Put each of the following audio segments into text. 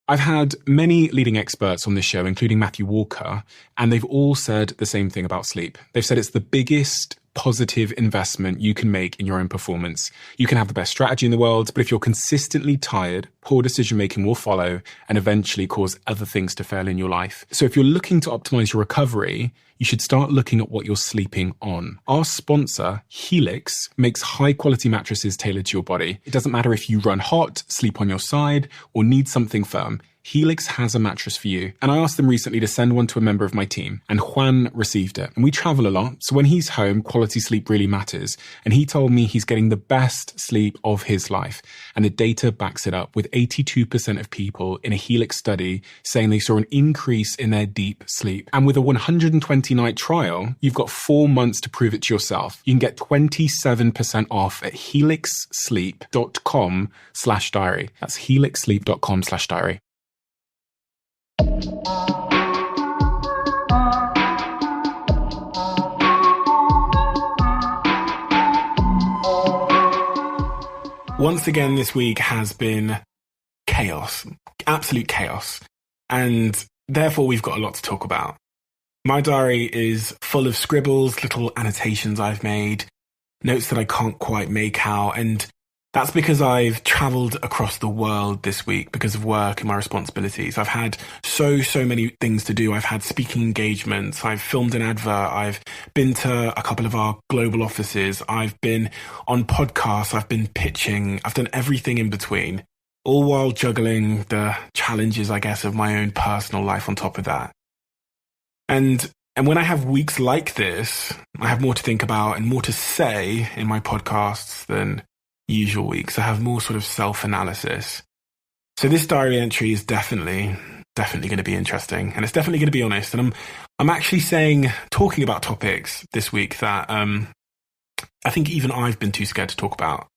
I've had many leading experts on this show, including Matthew Walker, and they've all said the same thing about sleep. They've said it's the biggest positive investment you can make in your own performance. You can have the best strategy in the world, but if you're consistently tired, poor decision-making will follow and eventually cause other things to fail in your life. So if you're looking to optimize your recovery, you should start looking at what you're sleeping on. Our sponsor, Helix, makes high-quality mattresses tailored to your body. It doesn't matter if you run hot, sleep on your side, or need something firm. Helix has a mattress for you. And I asked them recently to send one to a member of my team, and Juan received it. And we travel a lot, so when he's home, quality sleep really matters. And he told me he's getting the best sleep of his life. And the data backs it up, with 82% of people in a Helix study saying they saw an increase in their deep sleep. And with a 120-night trial, you've got 4 months to prove it to yourself. You can get 27% off at helixsleep.com/diary. That's helixsleep.com/diary. Once again, this week has been chaos, absolute chaos, and therefore we've got a lot to talk about. My diary is full of scribbles, little annotations I've made, notes that I can't quite make out, and that's because I've travelled across the world this week because of work and my responsibilities. I've had so many things to do. I've had speaking engagements. I've filmed an advert. I've been to a couple of our global offices. I've been on podcasts. I've been pitching. I've done everything in between, all while juggling the challenges, I guess, of my own personal life on top of that. And when I have weeks like this, I have more to think about and more to say in my podcasts than usual weeks. I have more sort of self-analysis. So this diary entry is definitely going to be interesting, and it's definitely going to be honest. And I'm actually talking about topics this week that I think even I've been too scared to talk about.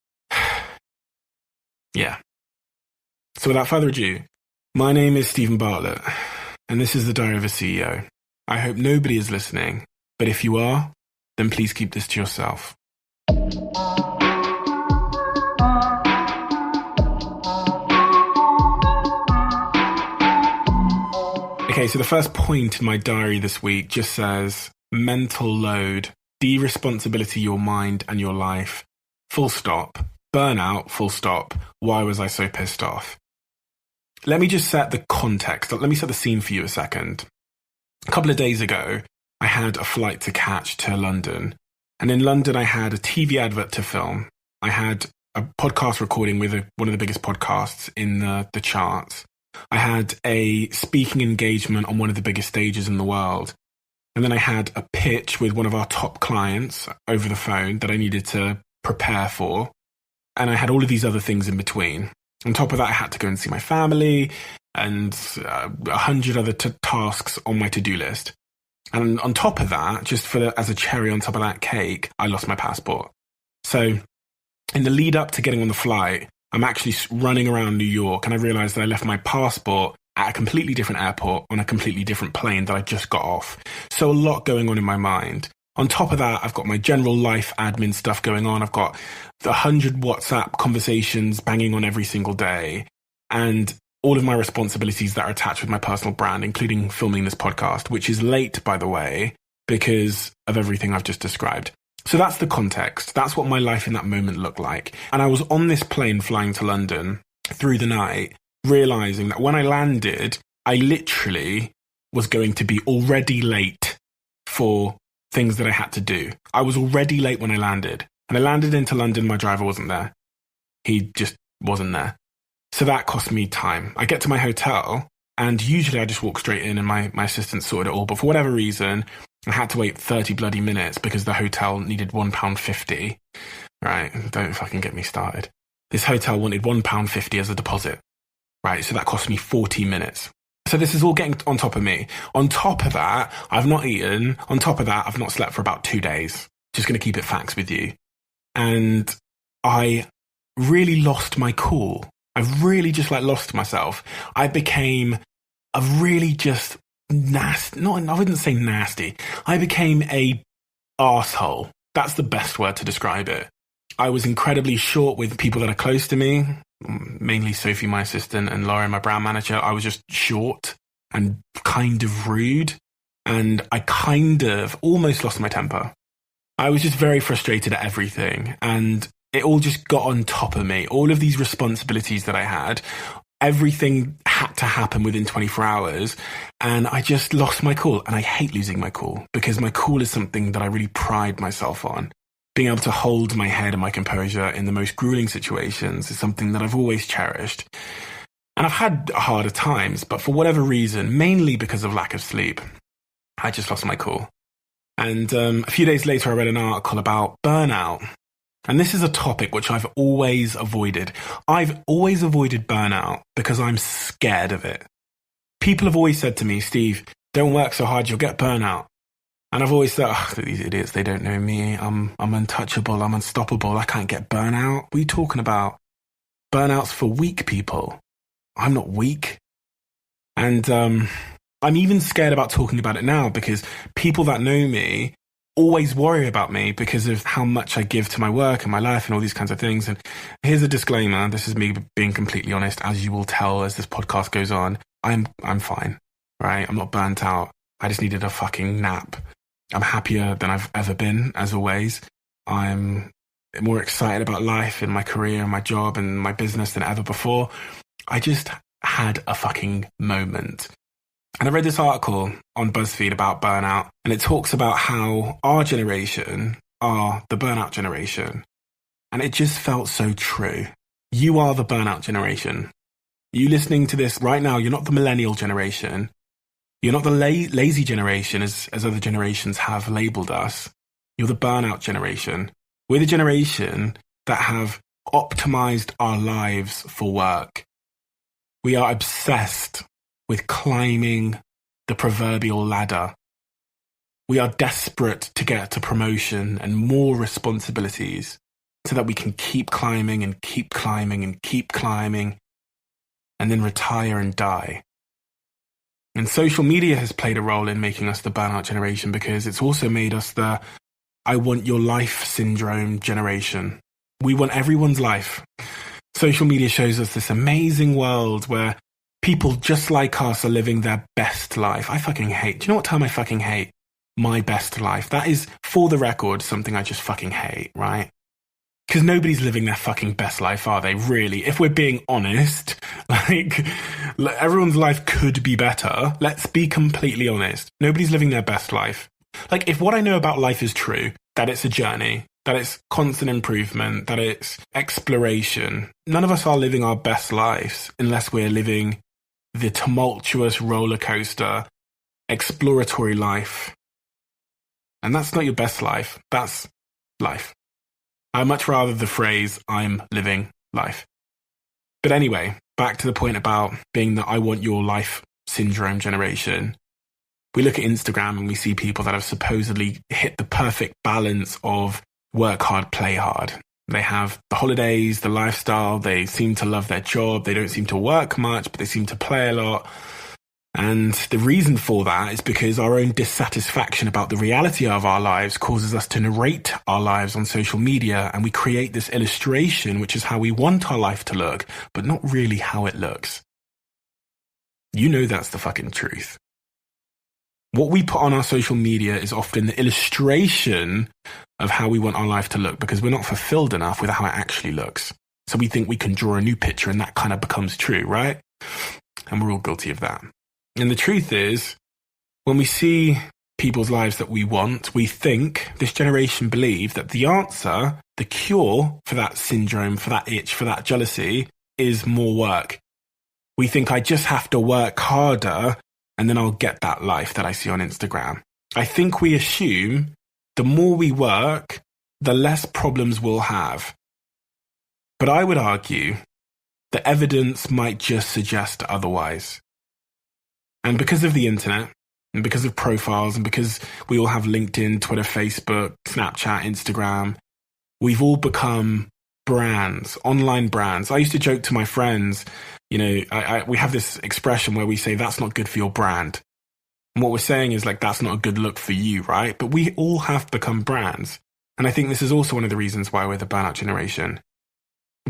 Yeah. So without further ado, my name is Stephen Bartlett, and this is the Diary of a CEO. I hope nobody is listening, but if you are, then please keep this to yourself. Okay, so the first point in my diary this week just says, mental load, de-responsibility your mind and your life, full stop, burnout, full stop, why was I so pissed off? Let me just set the context, let me set the scene for you a second. A couple of days ago, I had a flight to catch to London, and in London I had a TV advert to film. I had a podcast recording with one of the biggest podcasts in the charts. I had a speaking engagement on one of the biggest stages in the world. And then I had a pitch with one of our top clients over the phone that I needed to prepare for. And I had all of these other things in between. On top of that, I had to go and see my family and 100 other tasks on my to-do list. And on top of that, just as a cherry on top of that cake, I lost my passport. So in the lead up to getting on the flight, I'm actually running around New York, and I realized that I left my passport at a completely different airport on a completely different plane that I just got off. So a lot going on in my mind. On top of that, I've got my general life admin stuff going on. I've got 100 WhatsApp conversations banging on every single day, and all of my responsibilities that are attached with my personal brand, including filming this podcast, which is late, by the way, because of everything I've just described. So that's the context. That's what my life in that moment looked like. And I was on this plane flying to London through the night, realizing that when I landed, I literally was going to be already late for things that I had to do. I was already late when I landed. And I landed into London, my driver wasn't there. He just wasn't there. So that cost me time. I get to my hotel, and usually I just walk straight in and my assistant sorted it all. But for whatever reason, I had to wait 30 bloody minutes because the hotel needed £1.50. Right, don't fucking get me started. This hotel wanted £1.50 as a deposit. Right, so that cost me 40 minutes. So this is all getting on top of me. On top of that, I've not eaten. On top of that, I've not slept for about 2 days. Just going to keep it facts with you. And I really lost my cool. I really just lost myself. I became a really just nasty, I wouldn't say nasty. I became a arsehole. That's the best word to describe it. I was incredibly short with people that are close to me. mainly Sophie, my assistant, and Lauren, my brand manager, I was just short and kind of rude. And I kind of almost lost my temper. I was just very frustrated at everything. And it all just got on top of me. All of these responsibilities that I had, everything had to happen within 24 hours. And I just lost my cool. And I hate losing my cool, because my cool is something that I really pride myself on. Being able to hold my head and my composure in the most grueling situations is something that I've always cherished. And I've had harder times, but for whatever reason, mainly because of lack of sleep, I just lost my cool. And a few days later, I read an article about burnout. And this is a topic which I've always avoided. I've always avoided burnout because I'm scared of it. People have always said to me, Steve, don't work so hard, you'll get burnout. And I've always thought, oh, these idiots, they don't know me. I'm untouchable, I'm unstoppable, I can't get burnout. What are you talking about? Burnout's for weak people. I'm not weak. And I'm even scared about talking about it now, because people that know me always worry about me because of how much I give to my work and my life and all these kinds of things. And here's a disclaimer. This is me being completely honest. As you will tell as this podcast goes on, I'm fine, right? I'm not burnt out. I just needed a fucking nap. I'm happier than I've ever been, as always. I'm more excited about life and my career and my job and my business than ever before. I just had a fucking moment. And I read this article on BuzzFeed about burnout, and it talks about how our generation are the burnout generation. And it just felt so true. You are the burnout generation. You listening to this right now, you're not the millennial generation. You're not the lazy generation, as other generations have labeled us. You're the burnout generation. We're the generation that have optimized our lives for work. We are obsessed with climbing the proverbial ladder. We are desperate to get to promotion and more responsibilities so that we can keep climbing and keep climbing and keep climbing and then retire and die. And social media has played a role in making us the burnout generation, because it's also made us the I want your life syndrome generation. We want everyone's life. Social media shows us this amazing world where people just like us are living their best life. I fucking hate. Do you know what term I fucking hate? My best life. That is, for the record, something I just fucking hate, right? Because nobody's living their fucking best life, are they? Really? If we're being honest, like, everyone's life could be better. Let's be completely honest. Nobody's living their best life. Like, if what I know about life is true, that it's a journey, that it's constant improvement, that it's exploration, none of us are living our best lives unless we're living the tumultuous roller coaster, exploratory life. And that's not your best life. That's life. I much rather the phrase, I'm living life. But anyway, back to the point about being the I want your life syndrome generation. We look at Instagram and we see people that have supposedly hit the perfect balance of work hard, play hard. They have the holidays, the lifestyle, they seem to love their job, they don't seem to work much, but they seem to play a lot. And the reason for that is because our own dissatisfaction about the reality of our lives causes us to narrate our lives on social media, and we create this illustration, which is how we want our life to look, but not really how it looks. You know that's the fucking truth. What we put on our social media is often the illustration of how we want our life to look, because we're not fulfilled enough with how it actually looks. So we think we can draw a new picture and that kind of becomes true, right? And we're all guilty of that. And the truth is, when we see people's lives that we want, we think, this generation believe that the answer, the cure for that syndrome, for that itch, for that jealousy is more work. We think I just have to work harder and then I'll get that life that I see on Instagram. I think we assume the more we work, the less problems we'll have. But I would argue the evidence might just suggest otherwise. And because of the internet, and because of profiles, and because we all have LinkedIn, Twitter, Facebook, Snapchat, Instagram, we've all become brands, online brands. I used to joke to my friends, you know, we have this expression where we say, that's not good for your brand. And what we're saying is like, that's not a good look for you, right? But we all have become brands. And I think this is also one of the reasons why we're the burnout generation.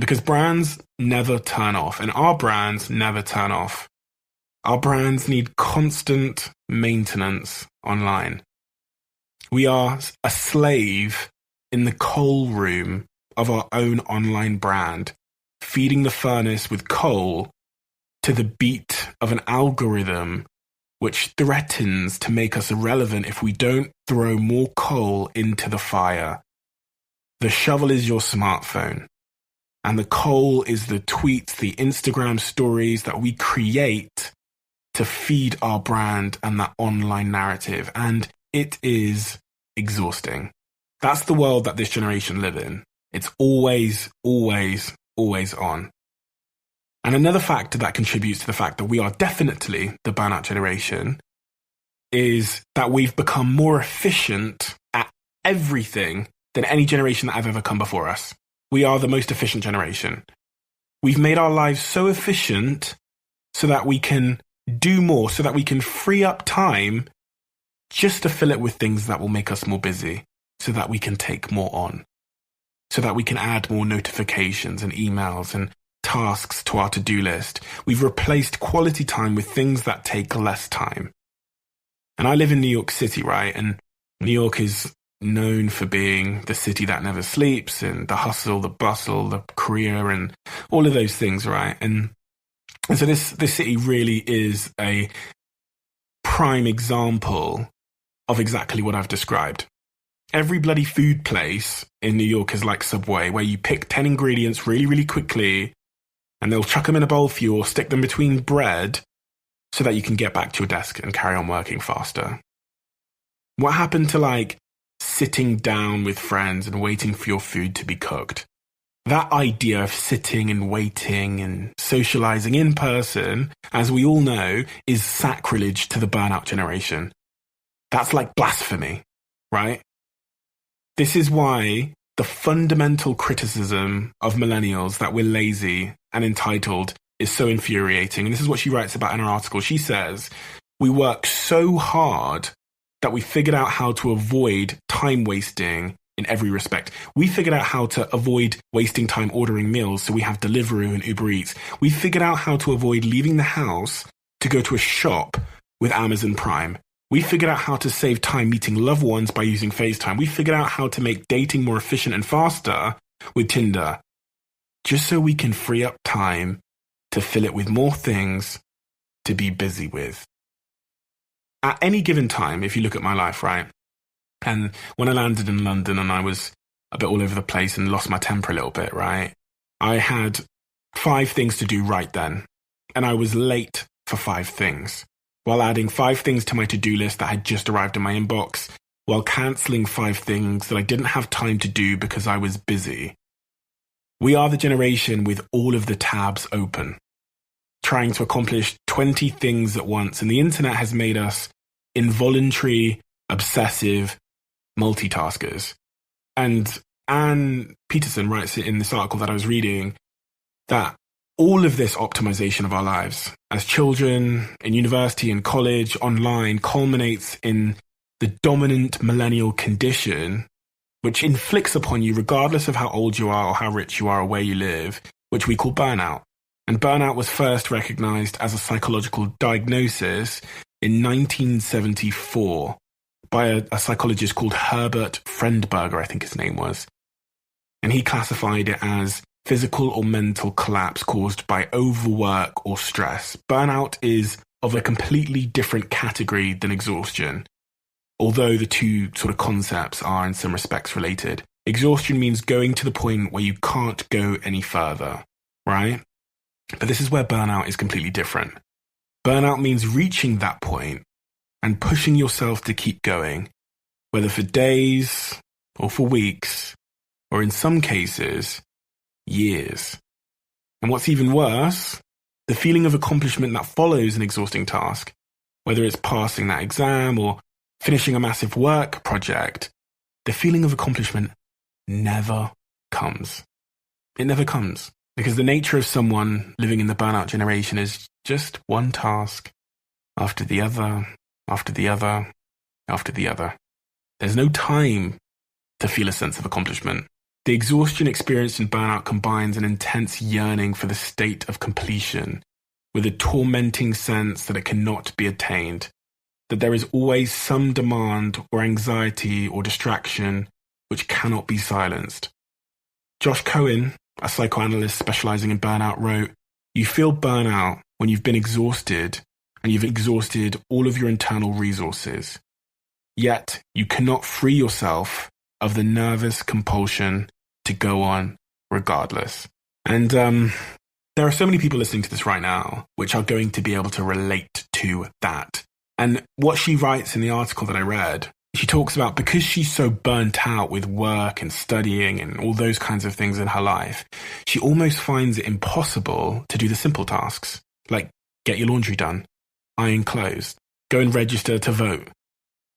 Because brands never turn off, and our brands never turn off. Our brands need constant maintenance online. We are a slave in the coal room of our own online brand, feeding the furnace with coal to the beat of an algorithm which threatens to make us irrelevant if we don't throw more coal into the fire. The shovel is your smartphone, and the coal is the tweets, the Instagram stories that we create to feed our brand and that online narrative. And it is exhausting. That's the world that this generation live in. It's always, always, always on. And another factor that contributes to the fact that we are definitely the burnout generation is that we've become more efficient at everything than any generation that have ever come before us. We are the most efficient generation. We've made our lives so efficient so that we can do more, so that we can free up time just to fill it with things that will make us more busy, so that we can take more on, so that we can add more notifications and emails and tasks to our to-do list. We've replaced quality time with things that take less time. And I live in New York City, right? And New York is known for being the city that never sleeps, and the hustle, the bustle, the career, and all of those things, right? And so this city really is a prime example of exactly what I've described. Every bloody food place in New York is like Subway, where you pick 10 ingredients really, really quickly, and they'll chuck them in a bowl for you or stick them between bread so that you can get back to your desk and carry on working faster. What happened to like sitting down with friends and waiting for your food to be cooked? That idea of sitting and waiting and socializing in person, as we all know, is sacrilege to the burnout generation. That's like blasphemy, right? This is why the fundamental criticism of millennials that we're lazy and entitled is so infuriating. And this is what she writes about in her article. She says, we work so hard that we figured out how to avoid time wasting in every respect. We figured out how to avoid wasting time ordering meals, so we have Deliveroo and Uber Eats. We figured out how to avoid leaving the house to go to a shop with Amazon Prime. We figured out how to save time meeting loved ones by using FaceTime. We figured out how to make dating more efficient and faster with Tinder, just so we can free up time to fill it with more things to be busy with. At any given time, if you look at my life, right? And when I landed in London and I was a bit all over the place and lost my temper a little bit, right? I had 5 things to do right then. And I was late for 5 things, while adding 5 things to my to-do list that had just arrived in my inbox, while cancelling 5 things that I didn't have time to do because I was busy. We are the generation with all of the tabs open, trying to accomplish 20 things at once, and the internet has made us involuntary, obsessive multitaskers. And Anne Peterson writes it in this article that I was reading that all of this optimization of our lives as children, in university and college, online, culminates in the dominant millennial condition, which inflicts upon you regardless of how old you are or how rich you are or where you live, which we call burnout. And burnout was first recognized as a psychological diagnosis in 1974 by a psychologist called Herbert Friedberger, I think his name was. And he classified it as physical or mental collapse caused by overwork or stress. Burnout is of a completely different category than exhaustion, although the two sort of concepts are in some respects related. Exhaustion means going to the point where you can't go any further, right? But this is where burnout is completely different. Burnout means reaching that point and pushing yourself to keep going, whether for days or for weeks, or in some cases, years. And what's even worse, the feeling of accomplishment that follows an exhausting task, whether it's passing that exam or finishing a massive work project, the feeling of accomplishment never comes. It never comes. Because the nature of someone living in the burnout generation is just one task after the other, after the other, after the other. There's no time to feel a sense of accomplishment. The exhaustion experienced in burnout combines an intense yearning for the state of completion with a tormenting sense that it cannot be attained, that there is always some demand or anxiety or distraction which cannot be silenced. Josh Cohen, a psychoanalyst specializing in burnout, wrote, "You feel burnout when you've been exhausted and you've exhausted all of your internal resources. Yet you cannot free yourself of the nervous compulsion to go on regardless." And there are so many people listening to this right now which are going to be able to relate to that. And what she writes in the article that I read, she talks about because she's so burnt out with work and studying and all those kinds of things in her life, she almost finds it impossible to do the simple tasks, like get your laundry done, iron clothes, go and register to vote.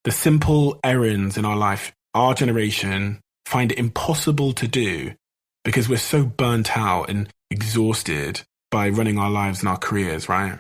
The simple errands in our life, our generation find it impossible to do because we're so burnt out and exhausted by running our lives and our careers, right?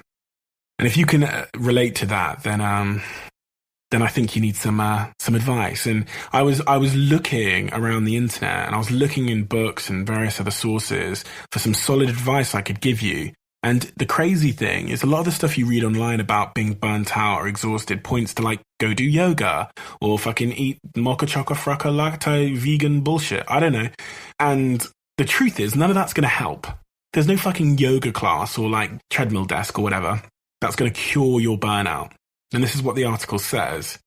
And if you can relate to that, then I think you need some advice. And I was looking around the internet and I was looking in books and various other sources for some solid advice I could give you. And the crazy thing is a lot of the stuff you read online about being burnt out or exhausted points to like, go do yoga or fucking eat mocha chocolate fracca latte vegan bullshit. I don't know. And the truth is none of that's going to help. There's no fucking yoga class or like treadmill desk or whatever that's going to cure your burnout. And this is what the article says.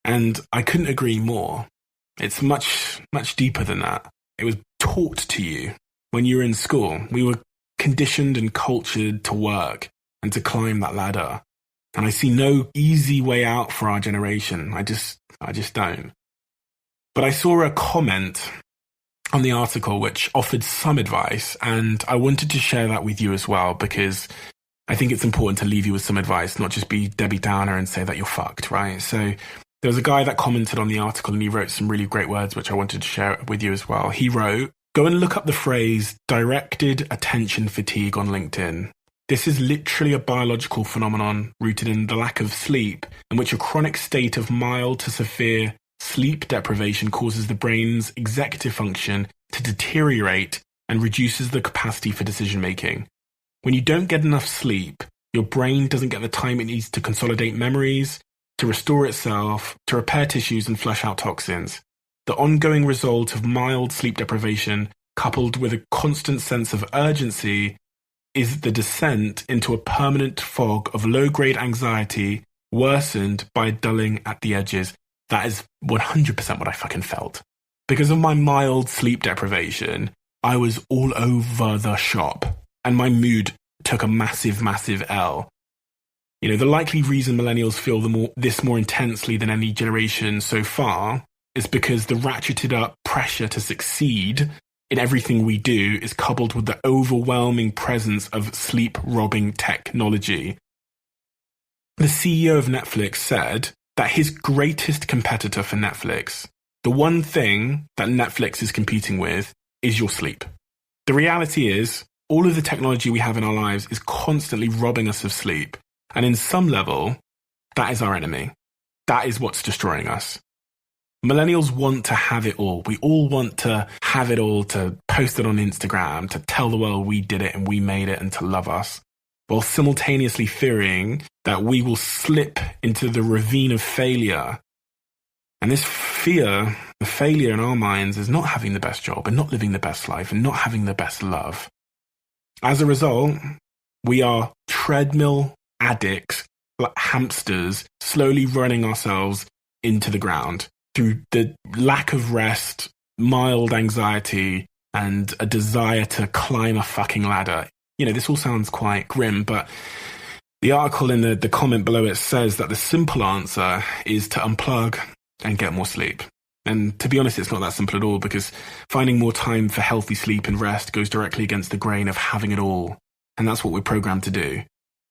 And I couldn't agree more. It's much, much deeper than that. It was taught to you when you were in school. We were conditioned and cultured to work and to climb that ladder. And I see no easy way out for our generation. I just don't. But I saw a comment on the article which offered some advice, and I wanted to share that with you as well, because I think it's important to leave you with some advice, not just be Debbie Downer and say that you're fucked, right? So there was a guy that commented on the article and he wrote some really great words, which I wanted to share with you as well. He wrote, "Go and look up the phrase directed attention fatigue on LinkedIn. This is literally a biological phenomenon rooted in the lack of sleep, in which a chronic state of mild to severe sleep deprivation causes the brain's executive function to deteriorate and reduces the capacity for decision making. When you don't get enough sleep, your brain doesn't get the time it needs to consolidate memories, to restore itself, to repair tissues and flush out toxins. The ongoing result of mild sleep deprivation, coupled with a constant sense of urgency, is the descent into a permanent fog of low-grade anxiety, worsened by dulling at the edges." That is 100% what I fucking felt. Because of my mild sleep deprivation, I was all over the shop. And my mood took a massive, massive L. You know, the likely reason millennials feel this more intensely than any generation so far is because the ratcheted up pressure to succeed in everything we do is coupled with the overwhelming presence of sleep-robbing technology. The CEO of Netflix said that his greatest competitor for Netflix, the one thing that Netflix is competing with, is your sleep. The reality is, all of the technology we have in our lives is constantly robbing us of sleep. And in some level, that is our enemy. That is what's destroying us. Millennials want to have it all. We all want to have it all, to post it on Instagram, to tell the world we did it and we made it and to love us, while simultaneously fearing that we will slip into the ravine of failure. And this fear, the failure in our minds, is not having the best job and not living the best life and not having the best love. As a result, we are treadmill addicts, like hamsters, slowly running ourselves into the ground through the lack of rest, mild anxiety, and a desire to climb a fucking ladder. You know, this all sounds quite grim, but the article in the comment below it says that the simple answer is to unplug and get more sleep. And to be honest, it's not that simple at all, because finding more time for healthy sleep and rest goes directly against the grain of having it all. And that's what we're programmed to do.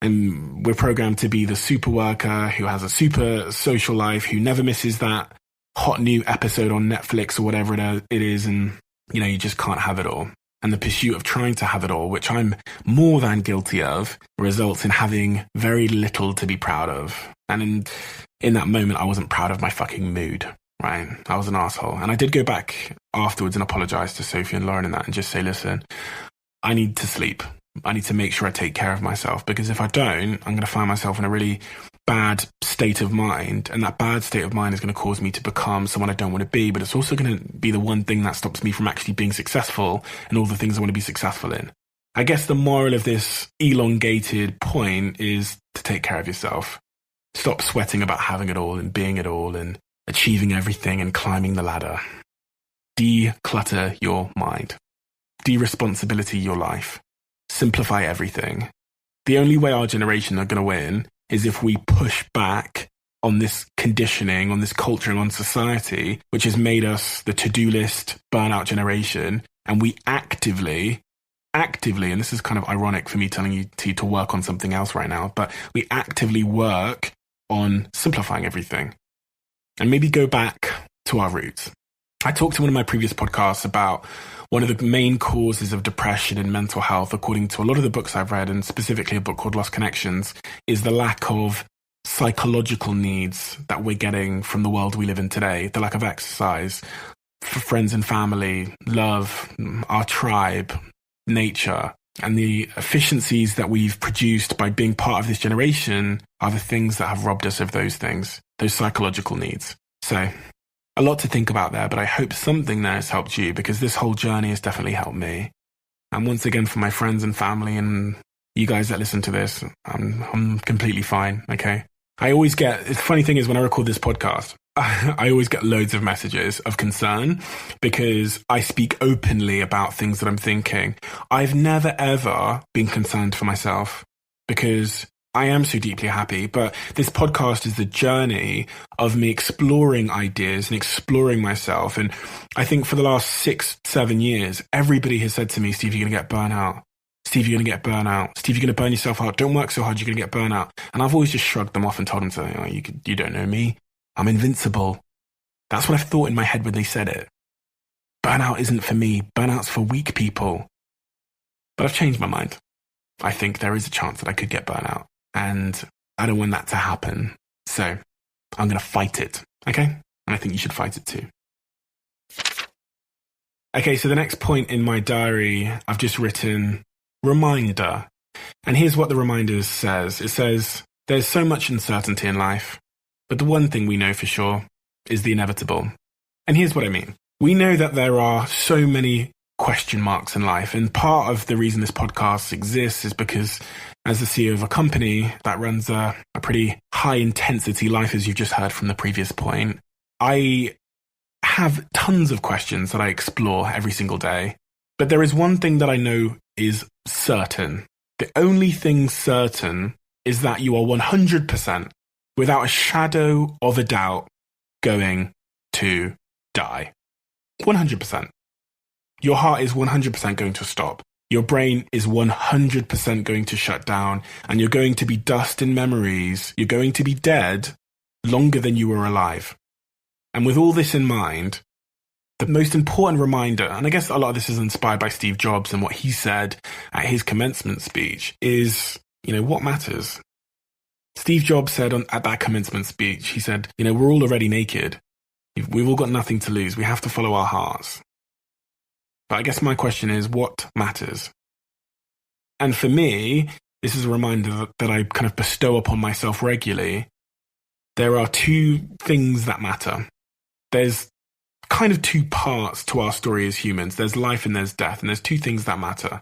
And we're programmed to be the super worker who has a super social life, who never misses that hot new episode on Netflix or whatever it is. And, you know, you just can't have it all. And the pursuit of trying to have it all, which I'm more than guilty of, results in having very little to be proud of. And in that moment, I wasn't proud of my fucking mood. right? I was an asshole. And I did go back afterwards and apologize to Sophie and Lauren and that and just say, listen, I need to sleep. I need to make sure I take care of myself, because if I don't, I'm going to find myself in a really bad state of mind. And that bad state of mind is going to cause me to become someone I don't want to be. But it's also going to be the one thing that stops me from actually being successful in all the things I want to be successful in. I guess the moral of this elongated point is to take care of yourself. Stop sweating about having it all and being it all and achieving everything and climbing the ladder. Declutter your mind. De-responsibility your life. Simplify everything. The only way our generation are going to win is if we push back on this conditioning, on this culture and on society, which has made us the to-do list burnout generation, and we actively, and this is kind of ironic for me telling you to work on something else right now, but we actively work on simplifying everything and maybe go back to our roots. I talked in one of my previous podcasts about one of the main causes of depression and mental health, according to a lot of the books I've read, and specifically a book called Lost Connections, is the lack of psychological needs that we're getting from the world we live in today. The lack of exercise, for friends and family, love, our tribe, nature, and the efficiencies that we've produced by being part of this generation are the things that have robbed us of those things, those psychological needs. So a lot to think about there, but I hope something there has helped you, because this whole journey has definitely helped me. And once again, for my friends and family and you guys that listen to this, I'm completely fine, okay? The funny thing is, when I record this podcast, I always get loads of messages of concern because I speak openly about things that I'm thinking. I've never, ever been concerned for myself because I am so deeply happy. But this podcast is the journey of me exploring ideas and exploring myself. And I think for the last 6-7 years, everybody has said to me, Steve, you're going to get burnout. Steve, you're going to get burnout. Steve, you're going to burn yourself out. Don't work so hard, you're going to get burnout. And I've always just shrugged them off and told them, you don't know me. I'm invincible. That's what I've thought in my head when they said it. Burnout isn't for me. Burnout's for weak people. But I've changed my mind. I think there is a chance that I could get burnout. And I don't want that to happen. So I'm going to fight it. Okay? And I think you should fight it too. Okay, so the next point in my diary, I've just written reminder. And here's what the reminder says. It says, there's so much uncertainty in life, but the one thing we know for sure is the inevitable. And here's what I mean. We know that there are so many question marks in life. And part of the reason this podcast exists is because as the CEO of a company that runs a pretty high intensity life, as you've just heard from the previous point, I have tons of questions that I explore every single day. But there is one thing that I know is certain. The only thing certain is that you are 100%, without a shadow of a doubt, going to die. 100%. Your heart is 100% going to stop. Your brain is 100% going to shut down, and you're going to be dust in memories. You're going to be dead longer than you were alive. And with all this in mind, the most important reminder, and I guess a lot of this is inspired by Steve Jobs and what he said at his commencement speech, is, what matters? Steve Jobs said at that commencement speech, he said, we're all already naked. We've all got nothing to lose. We have to follow our hearts. But I guess my question is, what matters? And for me, this is a reminder that I kind of bestow upon myself regularly. There are two things that matter. There's kind of two parts to our story as humans. There's life and there's death, and there's two things that matter.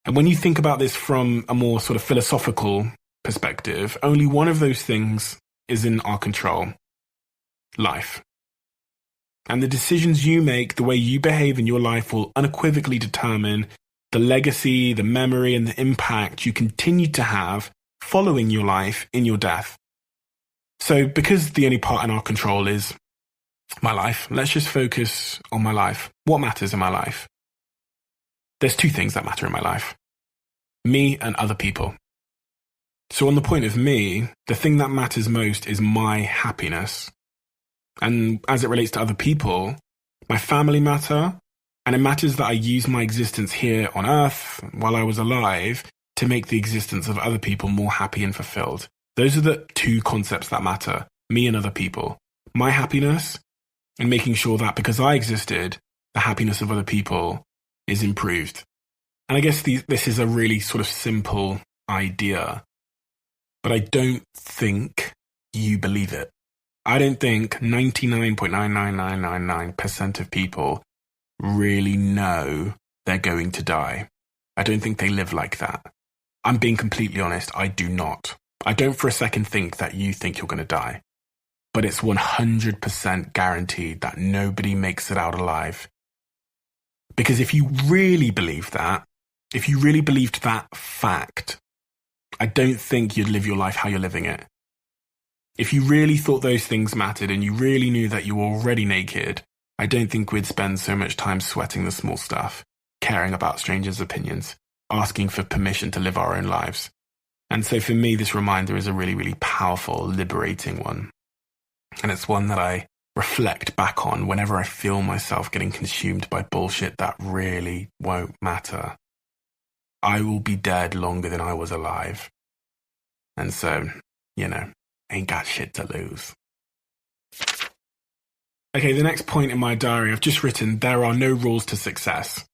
And when you think about this from a more sort of philosophical perspective, only one of those things is in our control: life. And the decisions you make, the way you behave in your life, will unequivocally determine the legacy, the memory, and the impact you continue to have following your life in your death. So because the only part in our control is my life, let's just focus on my life. What matters in my life? There's two things that matter in my life: me and other people. So on the point of me, the thing that matters most is my happiness. And as it relates to other people, my family matter, and it matters that I use my existence here on earth while I was alive to make the existence of other people more happy and fulfilled. Those are the two concepts that matter: me and other people. My happiness and making sure that because I existed, the happiness of other people is improved. And I guess this is a really sort of simple idea, but I don't think you believe it. I don't think 99.99999% of people really know they're going to die. I don't think they live like that. I'm being completely honest, I do not. I don't for a second think that you think you're going to die. But it's 100% guaranteed that nobody makes it out alive. Because if you really believe that, if you really believed that fact, I don't think you'd live your life how you're living it. If you really thought those things mattered and you really knew that you were already naked, I don't think we'd spend so much time sweating the small stuff, caring about strangers' opinions, asking for permission to live our own lives. And so for me, this reminder is a really, really powerful, liberating one. And it's one that I reflect back on whenever I feel myself getting consumed by bullshit that really won't matter. I will be dead longer than I was alive. And so, ain't got shit to lose. Okay, the next point in my diary, I've just written, there are no rules to success.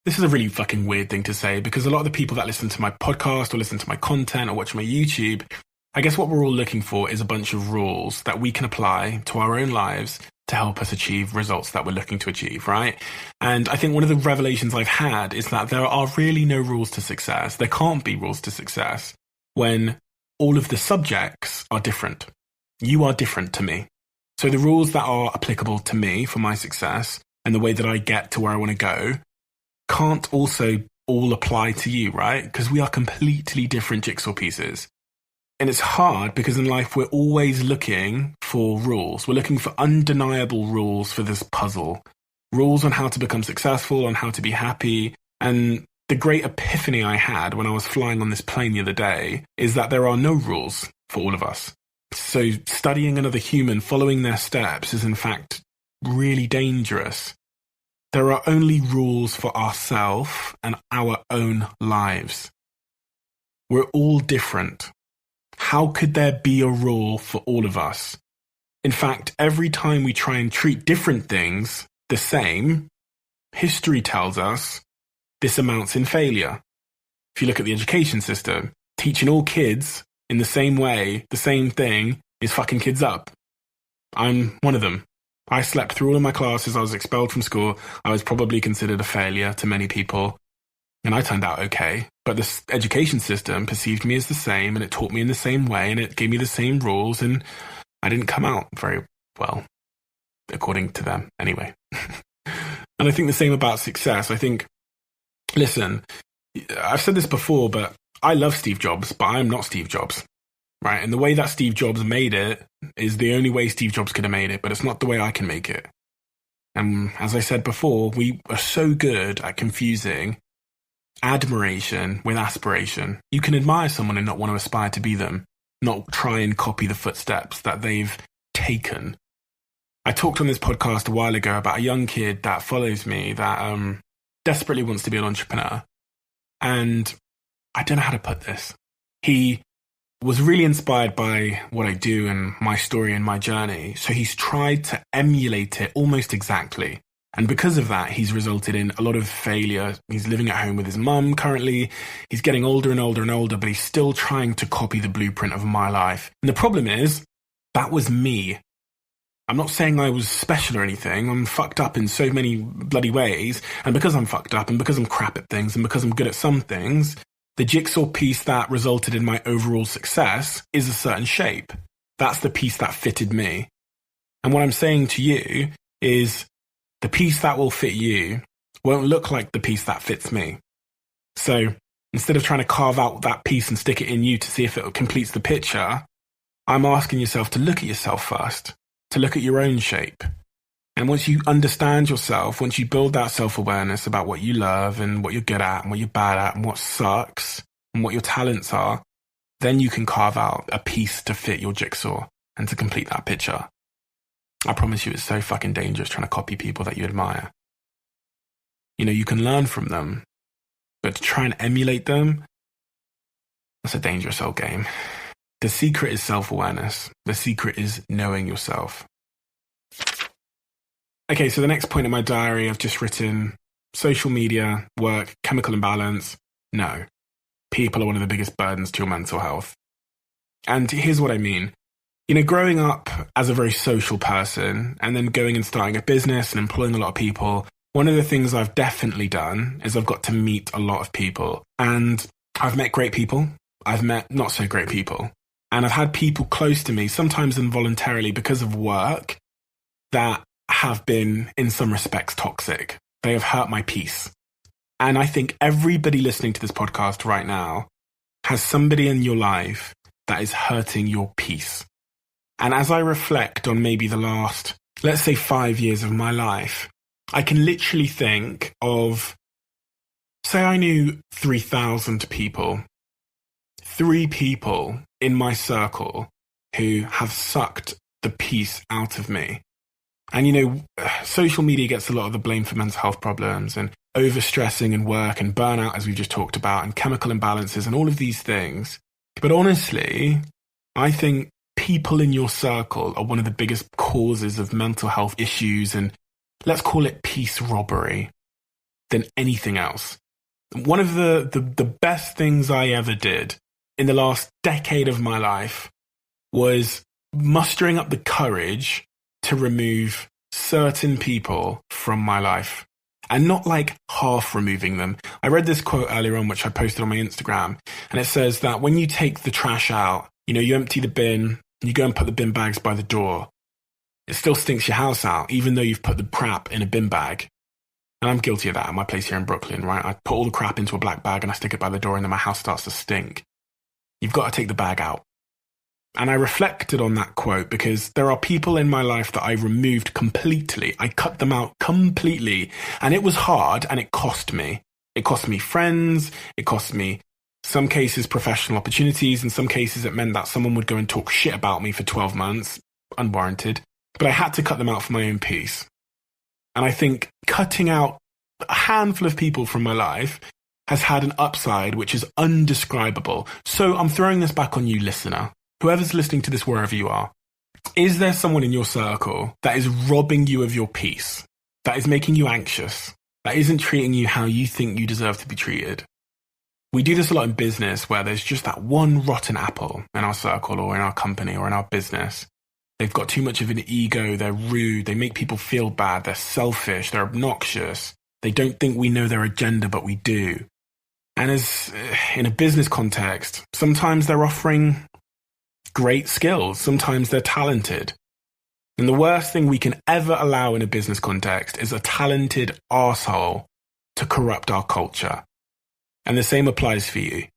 This is a really fucking weird thing to say because a lot of the people that listen to my podcast or listen to my content or watch my YouTube, I guess what we're all looking for is a bunch of rules that we can apply to our own lives to help us achieve results that we're looking to achieve, right? And I think one of the revelations I've had is that there are really no rules to success. There can't be rules to success when all of the subjects are different. You are different to me. So the rules that are applicable to me for my success and the way that I get to where I want to go can't also all apply to you, right? Because we are completely different jigsaw pieces. And it's hard because in life we're always looking for rules. We're looking for undeniable rules for this puzzle. Rules on how to become successful, on how to be happy. And the great epiphany I had when I was flying on this plane the other day is that there are no rules for all of us. So studying another human, following their steps is in fact really dangerous. There are only rules for ourselves and our own lives. We're all different. How could there be a rule for all of us? In fact, every time we try and treat different things the same, history tells us this amounts in failure. If you look at the education system, teaching all kids in the same way, the same thing, is fucking kids up. I'm one of them. I slept through all of my classes, I was expelled from school, I was probably considered a failure to many people, and I turned out okay. But the education system perceived me as the same, and it taught me in the same way, and it gave me the same rules, and I didn't come out very well, according to them, anyway. And I think the same about success. I think, listen, I've said this before, but I love Steve Jobs, but I'm not Steve Jobs, right? And the way that Steve Jobs made it is the only way Steve Jobs could have made it, but it's not the way I can make it. And as I said before, we are so good at confusing admiration with aspiration. You can admire someone and not want to aspire to be them, not try and copy the footsteps that they've taken. I talked on this podcast a while ago about a young kid that follows me that desperately wants to be an entrepreneur. And I don't know how to put this. He was really inspired by what I do and my story and my journey. So he's tried to emulate it almost exactly. And because of that, he's resulted in a lot of failure. He's living at home with his mum currently. He's getting older and older and older, but he's still trying to copy the blueprint of my life. And the problem is, that was me. I'm not saying I was special or anything. I'm fucked up in so many bloody ways. And because I'm fucked up and because I'm crap at things and because I'm good at some things, the jigsaw piece that resulted in my overall success is a certain shape. That's the piece that fitted me. And what I'm saying to you is the piece that will fit you won't look like the piece that fits me. So instead of trying to carve out that piece and stick it in you to see if it completes the picture, I'm asking yourself to look at yourself first, to look at your own shape. And once you understand yourself, once you build that self-awareness about what you love and what you're good at and what you're bad at and what sucks and what your talents are, then you can carve out a piece to fit your jigsaw and to complete that picture. I promise you, it's so fucking dangerous trying to copy people that you admire. You can learn from them, but to try and emulate them, that's a dangerous old game. The secret is self-awareness. The secret is knowing yourself. Okay, so the next point in my diary, I've just written social media, work, chemical imbalance. No, people are one of the biggest burdens to your mental health. And here's what I mean. Growing up as a very social person and then going and starting a business and employing a lot of people, one of the things I've definitely done is I've got to meet a lot of people. And I've met great people. I've met not so great people. And I've had people close to me, sometimes involuntarily because of work, that have been, in some respects, toxic. They have hurt my peace. And I think everybody listening to this podcast right now has somebody in your life that is hurting your peace. And as I reflect on maybe the last, let's say 5 years of my life, I can literally think of, say I knew 3,000 people, 3 people in my circle who have sucked the peace out of me. And social media gets a lot of the blame for mental health problems and overstressing and work and burnout, as we've just talked about, and chemical imbalances and all of these things. But honestly, I think people in your circle are one of the biggest causes of mental health issues and let's call it peace robbery than anything else. One of the best things I ever did in the last decade of my life was mustering up the courage to remove certain people from my life. And not like half removing them. I read this quote earlier on, which I posted on my Instagram, and it says that when you take the trash out, you empty the bin, you go and put the bin bags by the door, it still stinks your house out, even though you've put the crap in a bin bag. And I'm guilty of that at my place here in Brooklyn, right? I put all the crap into a black bag and I stick it by the door and then my house starts to stink. You've got to take the bag out. And I reflected on that quote because there are people in my life that I removed completely. I cut them out completely. And it was hard and it cost me. It cost me friends. It cost me, some cases, professional opportunities. In some cases, it meant that someone would go and talk shit about me for 12 months, unwarranted. But I had to cut them out for my own peace. And I think cutting out a handful of people from my life has had an upside which is undescribable. So I'm throwing this back on you, listener. Whoever's listening to this, wherever you are, is there someone in your circle that is robbing you of your peace, that is making you anxious, that isn't treating you how you think you deserve to be treated? We do this a lot in business where there's just that one rotten apple in our circle or in our company or in our business. They've got too much of an ego, they're rude, they make people feel bad, they're selfish, they're obnoxious. They don't think we know their agenda, but we do. And as in a business context, sometimes they're offering great skills. Sometimes they're talented. And the worst thing we can ever allow in a business context is a talented arsehole to corrupt our culture. And the same applies for you.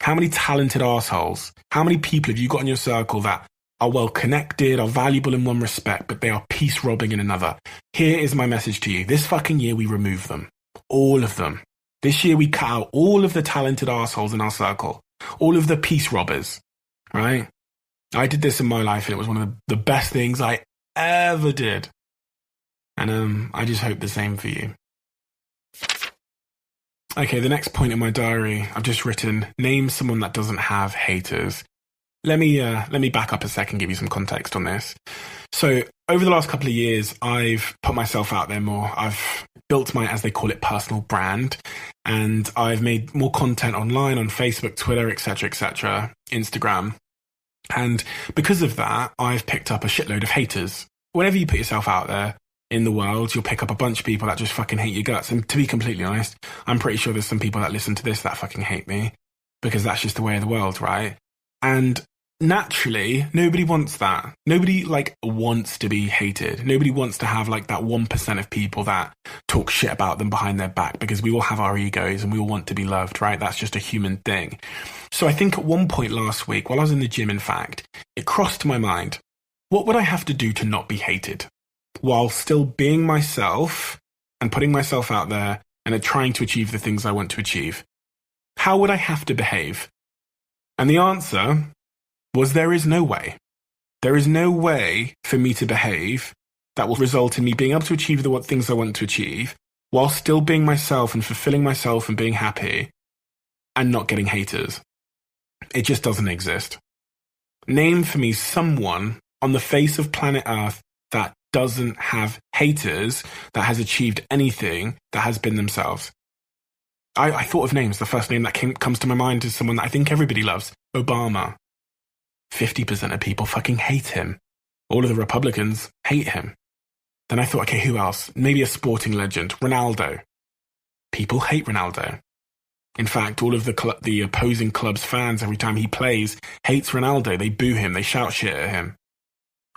How many talented arseholes, how many people have you got in your circle that are well connected, are valuable in one respect, but they are peace robbing in another? Here is my message to you. This fucking year we remove them. All of them. This year we cut out all of the talented arseholes in our circle. All of the peace robbers. Right? I did this in my life and it was one of the best things I ever did. And I just hope the same for you. Okay, the next point in my diary, I've just written, name someone that doesn't have haters. Let me back up a second, give you some context on this. So over the last couple of years, I've put myself out there more. I've built my, as they call it, personal brand. And I've made more content online on Facebook, Twitter, etc., Instagram. And because of that, I've picked up a shitload of haters. Whenever you put yourself out there in the world, you'll pick up a bunch of people that just fucking hate your guts. And to be completely honest, I'm pretty sure there's some people that listen to this that fucking hate me because that's just the way of the world, right? And naturally, nobody wants that. Nobody wants to be hated. Nobody wants to have that 1% of people that talk shit about them behind their back because we all have our egos and we all want to be loved, right? That's just a human thing. So I think at one point last week, while I was in the gym, in fact, it crossed my mind, what would I have to do to not be hated while still being myself and putting myself out there and trying to achieve the things I want to achieve? How would I have to behave? And the answer was there is no way. There is no way for me to behave that will result in me being able to achieve the things I want to achieve while still being myself and fulfilling myself and being happy and not getting haters. It just doesn't exist. Name for me someone on the face of planet Earth that doesn't have haters that has achieved anything that has been themselves. I thought of names. The first name that comes to my mind is someone that I think everybody loves, Obama. 50% of people fucking hate him. All of the Republicans hate him. Then I thought, okay, who else? Maybe a sporting legend, Ronaldo. People hate Ronaldo. In fact, all of the opposing club's fans, every time he plays, hates Ronaldo. They boo him. They shout shit at him.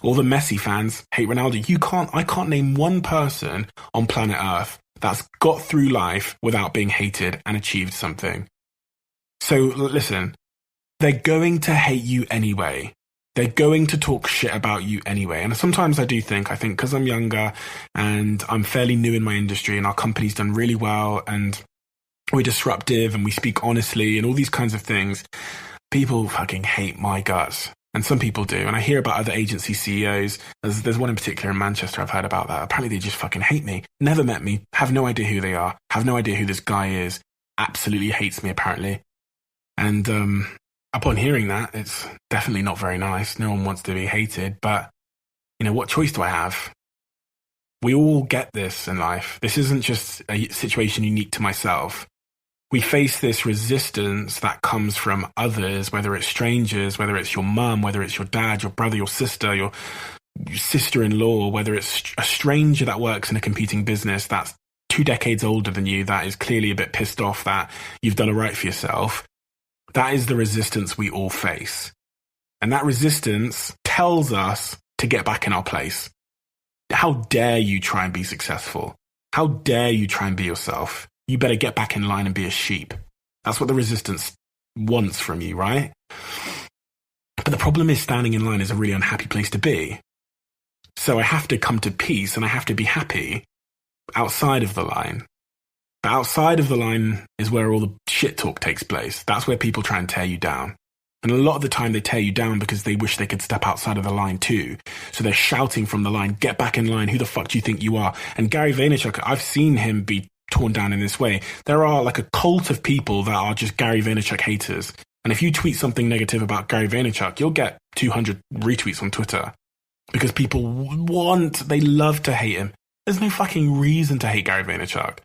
All the Messi fans hate Ronaldo. I can't name one person on planet Earth that's got through life without being hated and achieved something. So listen, they're going to hate you anyway. They're going to talk shit about you anyway. And sometimes I think because I'm younger and I'm fairly new in my industry and our company's done really well and we're disruptive and we speak honestly and all these kinds of things, people fucking hate my guts. And some people do. And I hear about other agency CEOs. There's one in particular in Manchester I've heard about that. Apparently they just fucking hate me. Never met me. Have no idea who they are. Have no idea who this guy is. Absolutely hates me, apparently. And upon hearing that, it's definitely not very nice. No one wants to be hated. But, what choice do I have? We all get this in life. This isn't just a situation unique to myself. We face this resistance that comes from others, whether it's strangers, whether it's your mum, whether it's your dad, your brother, your sister, your sister-in-law, whether it's a stranger that works in a competing business that's 2 decades older than you, that is clearly a bit pissed off that you've done it right for yourself. That is the resistance we all face. And that resistance tells us to get back in our place. How dare you try and be successful? How dare you try and be yourself? You better get back in line and be a sheep. That's what the resistance wants from you, right? But the problem is standing in line is a really unhappy place to be. So I have to come to peace and I have to be happy outside of the line. But outside of the line is where all the shit talk takes place. That's where people try and tear you down. And a lot of the time they tear you down because they wish they could step outside of the line too. So they're shouting from the line, get back in line, who the fuck do you think you are? And Gary Vaynerchuk, I've seen him be torn down in this way. There are like a cult of people that are just Gary Vaynerchuk haters. And if you tweet something negative about Gary Vaynerchuk, you'll get 200 retweets on Twitter. Because people they love to hate him. There's no fucking reason to hate Gary Vaynerchuk.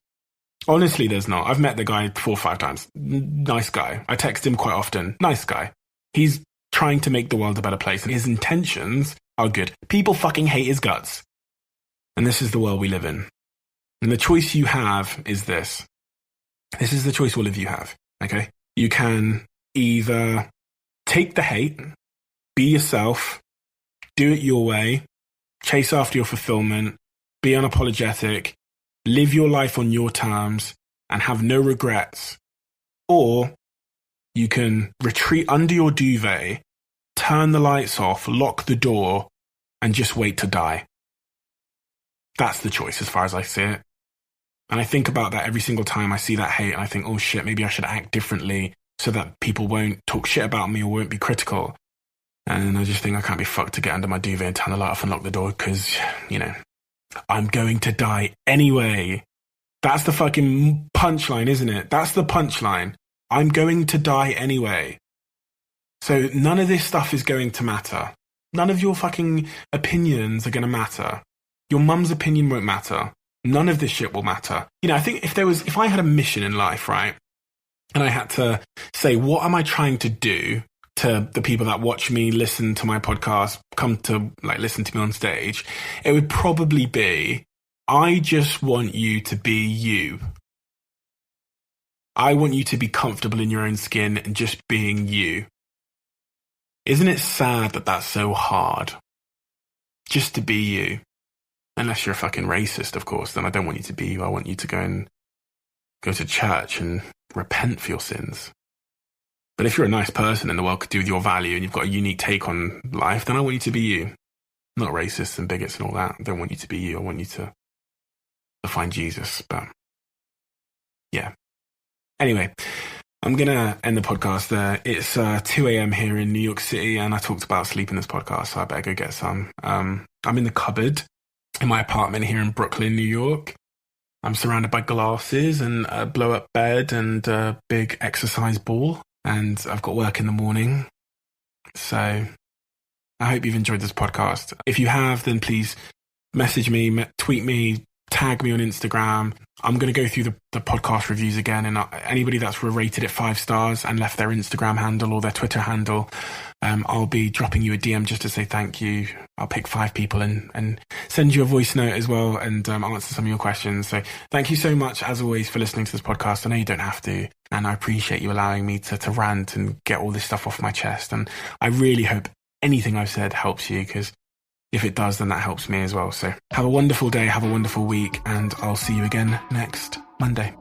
Honestly, there's not. I've met the guy 4 or 5 times. Nice guy. I text him quite often. Nice guy. He's trying to make the world a better place and his intentions are good. People fucking hate his guts. And this is the world we live in. And the choice you have is this. This is the choice all of you have, okay? You can either take the hate, be yourself, do it your way, chase after your fulfillment, be unapologetic, live your life on your terms, and have no regrets. Or you can retreat under your duvet, turn the lights off, lock the door, and just wait to die. That's the choice as far as I see it. And I think about that every single time I see that hate and I think, oh shit, maybe I should act differently so that people won't talk shit about me or won't be critical. And I just think I can't be fucked to get under my duvet and turn the light off and lock the door because, I'm going to die anyway. That's the fucking punchline, isn't it? That's the punchline. I'm going to die anyway. So none of this stuff is going to matter. None of your fucking opinions are going to matter. Your mum's opinion won't matter. None of this shit will matter. I think if I had a mission in life, right, and I had to say, what am I trying to do to the people that watch me, listen to my podcast, come to listen to me on stage, it would probably be, I just want you to be you. I want you to be comfortable in your own skin and just being you. Isn't it sad that that's so hard? Just to be you. Unless you're a fucking racist, of course, then I don't want you to be you. I want you to go to church and repent for your sins. But if you're a nice person and the world could do with your value and you've got a unique take on life, then I want you to be you. Not racists and bigots and all that. I don't want you to be you. I want you to find Jesus. But yeah. Anyway, I'm going to end the podcast there. It's 2 a.m. here in New York City and I talked about sleep in this podcast, so I better go get some. I'm in the cupboard in my apartment here in Brooklyn, New York. I'm surrounded by glasses and a blow-up bed and a big exercise ball. And I've got work in the morning. So I hope you've enjoyed this podcast. If you have, then please message me, tweet me, tag me on Instagram. I'm going to go through the podcast reviews again, and anybody that's rated it 5 stars and left their Instagram handle or their Twitter handle, I'll be dropping you a DM just to say thank you. I'll pick 5 people and send you a voice note as well, and answer some of your questions. So thank you so much, as always, for listening to this podcast. I know you don't have to, and I appreciate you allowing me to rant and get all this stuff off my chest. And I really hope anything I've said helps you, because if it does, then that helps me as well. So have a wonderful day, have a wonderful week, and I'll see you again next Monday.